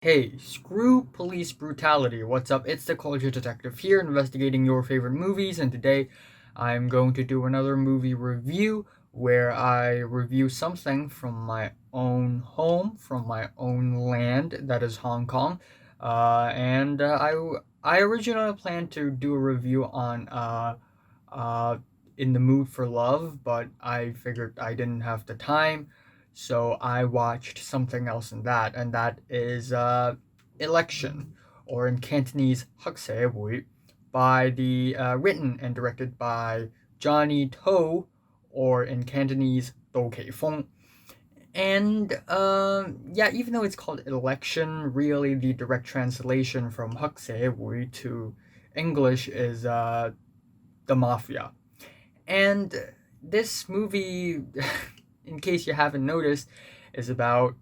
Hey, screw police brutality. What's up? It's the Culture Detective here, investigating your favorite movies, and today I'm going to do another movie review where I review something from my own home, from my own land, that is Hong Kong. I originally planned to do a review on uh, In the Mood for Love, but I figured I didn't have the time, so I watched something else in that, and that is Election, or in Cantonese, "Hắc社會," by the written and directed by Johnny To, or in Cantonese, Do Feng. And yeah, even though it's called Election, really the direct translation from "Hắc社會" to English is the Mafia. And this movie, in case you haven't noticed, is about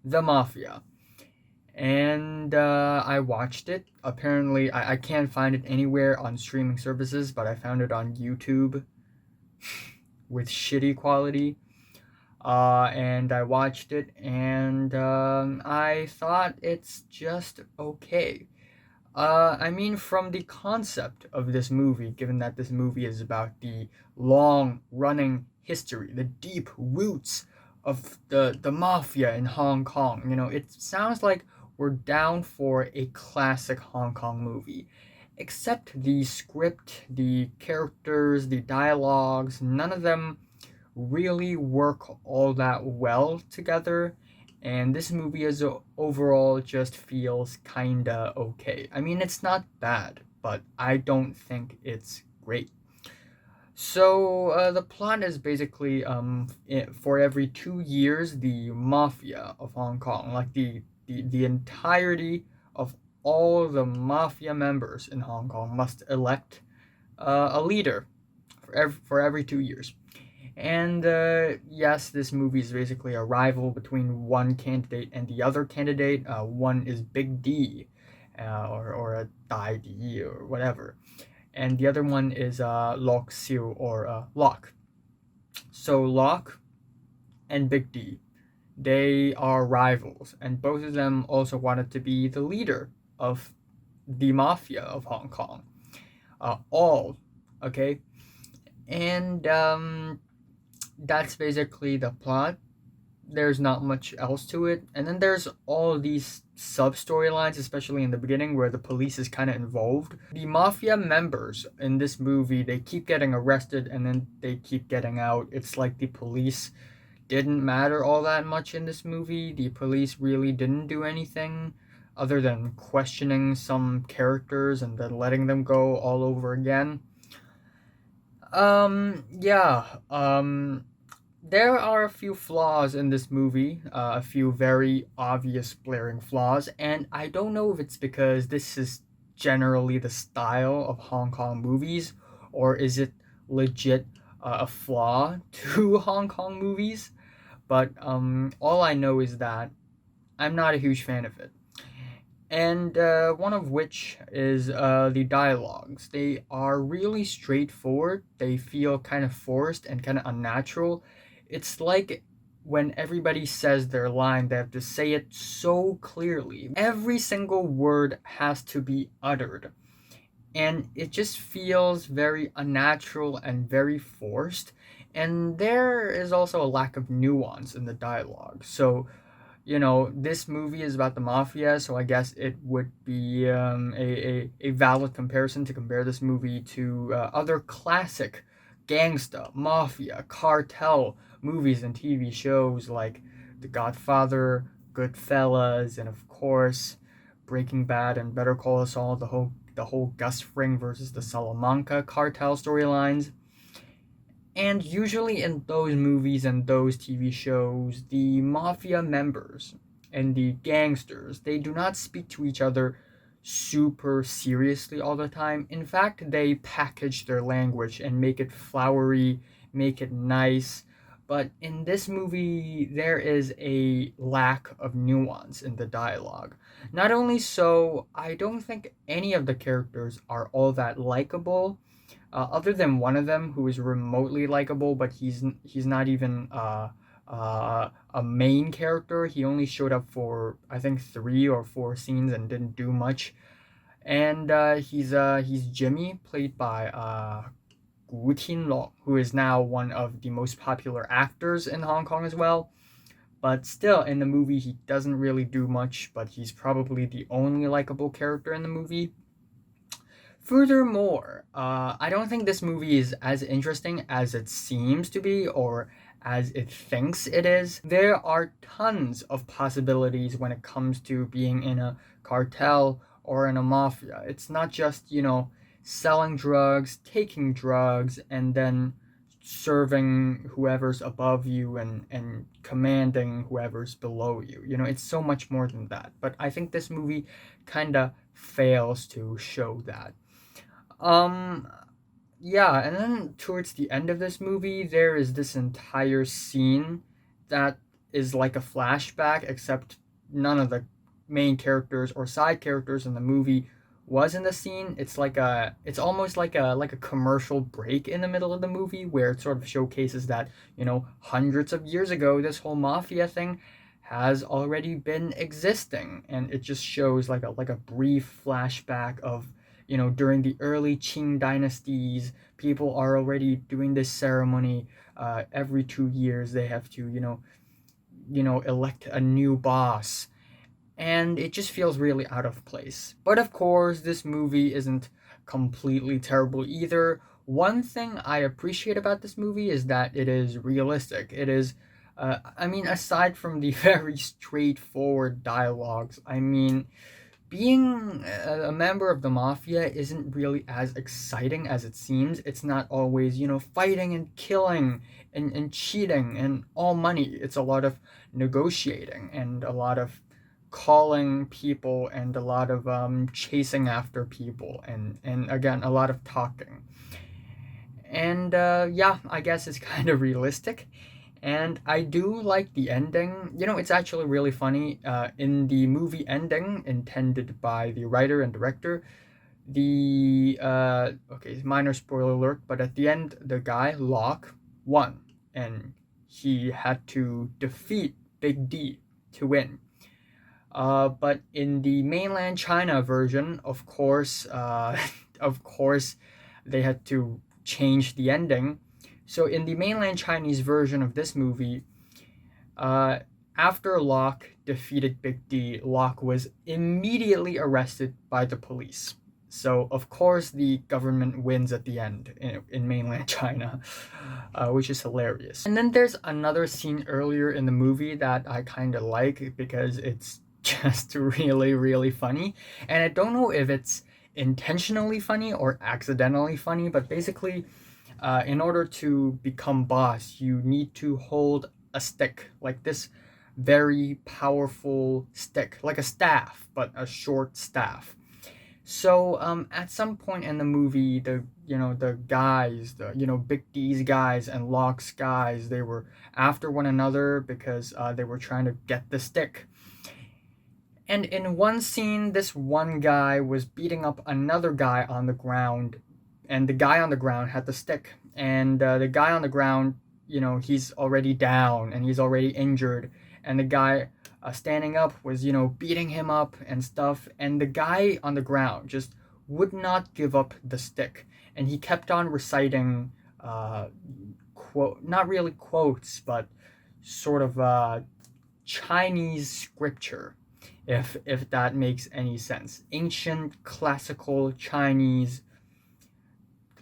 the mafia. And I watched it. Apparently, I can't find it anywhere on streaming services, but I found it on YouTube with shitty quality. And I watched it, and I thought it's just okay. I mean, from the concept of this movie, given that this movie is about the long running history, the deep roots of the mafia in Hong Kong, it sounds like we're down for a classic Hong Kong movie. Except the script, the characters, the dialogues, none of them really work all that well together, and this movie as overall just feels kinda okay. I mean, it's not bad, but I don't think it's great. So the plot is basically for every 2 years, the mafia of Hong Kong, like the entirety of all the mafia members in Hong Kong, must elect a leader for every 2 years. And yes, this movie is basically a rival between one candidate and the other candidate. One is Big D, or a Dai D, or whatever. And the other one is Lok Siu, or Lok. So Lok and Big D, they are rivals, and both of them also wanted to be the leader of the mafia of Hong Kong. All, okay? And that's basically the plot. There's not much else to it. And then there's all these sub storylines, especially in the beginning, where the police is kind of involved. The mafia members in this movie, they keep getting arrested and then they keep getting out. It's like the police didn't matter all that much in this movie. The police really didn't do anything other than questioning some characters and then letting them go all over again. Yeah. There are a few flaws in this movie, a few very obvious glaring flaws, and I don't know if it's because this is generally the style of Hong Kong movies, or is it legit a flaw to Hong Kong movies. But all I know is that I'm not a huge fan of it. And one of which is the dialogues. They are really straightforward. They feel kind of forced and kind of unnatural. It's like when everybody says their line, they have to say it so clearly. Every single word has to be uttered. And it just feels very unnatural and very forced. And there is also a lack of nuance in the dialogue. So this movie is about the mafia, so I guess it would be a valid comparison to compare this movie to other classic gangsta, mafia, cartel movies and TV shows like The Godfather, Goodfellas, and of course Breaking Bad and Better Call Saul, the whole Gus Fring versus the Salamanca cartel storylines. And usually in those movies and those TV shows, the mafia members and the gangsters, they do not speak to each other super seriously all the time. In fact, they package their language and make it flowery, make it nice. But in this movie, there is a lack of nuance in the dialogue. Not only so, I don't think any of the characters are all that likable, other than one of them who is remotely likable, but he's not even a main character. He only showed up for I think 3 or 4 scenes and didn't do much. And he's Jimmy, played by Gu Tinlong, who is now one of the most popular actors in Hong Kong as well. But still, in the movie, he doesn't really do much, but he's probably the only likable character in the movie. Furthermore, I don't think this movie is as interesting as it seems to be or as it thinks it is. There are tons of possibilities when it comes to being in a cartel or in a mafia. It's not just, selling drugs, taking drugs, and then serving whoever's above you and commanding whoever's below you. It's so much more than that. But I think this movie kind of fails to show that. Um, yeah, and then towards the end of this movie, there is this entire scene that is like a flashback, except none of the main characters or side characters in the movie was in the scene. It's almost like a commercial break in the middle of the movie where it sort of showcases that, hundreds of years ago, this whole mafia thing has already been existing, and it just shows like a brief flashback of, during the early Qing dynasties, people are already doing this ceremony. Every 2 years, they have to, elect a new boss, and it just feels really out of place. But of course, this movie isn't completely terrible either. One thing I appreciate about this movie is that it is realistic. It is, I mean, aside from the very straightforward dialogues, I mean, being a member of the mafia isn't really as exciting as it seems. It's not always, fighting and killing and cheating and all money. It's a lot of negotiating and a lot of calling people and a lot of chasing after people and again, a lot of talking. And yeah, I guess it's kind of realistic. And I do like the ending. It's actually really funny. In the movie ending, intended by the writer and director, okay, minor spoiler alert, but at the end, the guy, Locke, won. And he had to defeat Big D to win. But in the mainland China version, of course, of course, they had to change the ending. So in the mainland Chinese version of this movie, uh, after Locke defeated Big D, Locke was immediately arrested by the police. So of course the government wins at the end in mainland China, which is hilarious. And then there's another scene earlier in the movie that I kind of like because it's just really, really funny. And I don't know if it's intentionally funny or accidentally funny, but basically, in order to become boss, you need to hold a stick, like this very powerful stick, like a staff, but a short staff. So at some point in the movie, the guys, Big D's guys and Locke's guys, they were after one another because they were trying to get the stick. And in one scene, this one guy was beating up another guy on the ground, and the guy on the ground had the stick. And the guy on the ground, he's already down and he's already injured. And the guy standing up was, beating him up and stuff. And the guy on the ground just would not give up the stick. And he kept on reciting, not really quotes, but sort of Chinese scripture, if that makes any sense. Ancient classical Chinese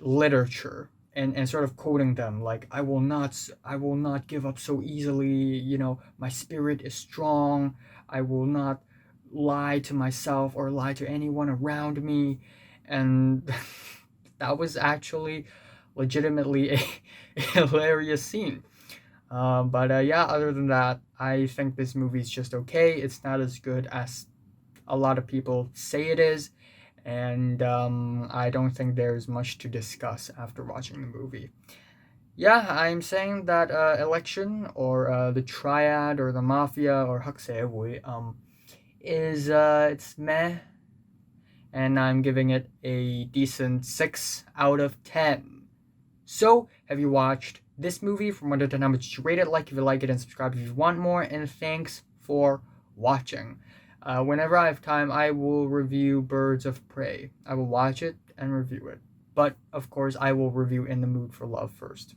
literature, and sort of quoting them like, I will not give up so easily, my spirit is strong, I will not lie to myself or lie to anyone around me. And that was actually legitimately a hilarious scene. But yeah, other than that, I think this movie is just okay. It's not as good as a lot of people say it is, and I don't think there's much to discuss after watching the movie. Yeah, I'm saying that election or the triad or the mafia or 학세회 is it's meh, and I'm giving it a decent 6 out of 10. So, have you watched this movie from 1 to 10. How much you rate it, like if you like it, and subscribe if you want more. And thanks for watching. Whenever I have time, I will review Birds of Prey. I will watch it and review it. But, of course, I will review In the Mood for Love first.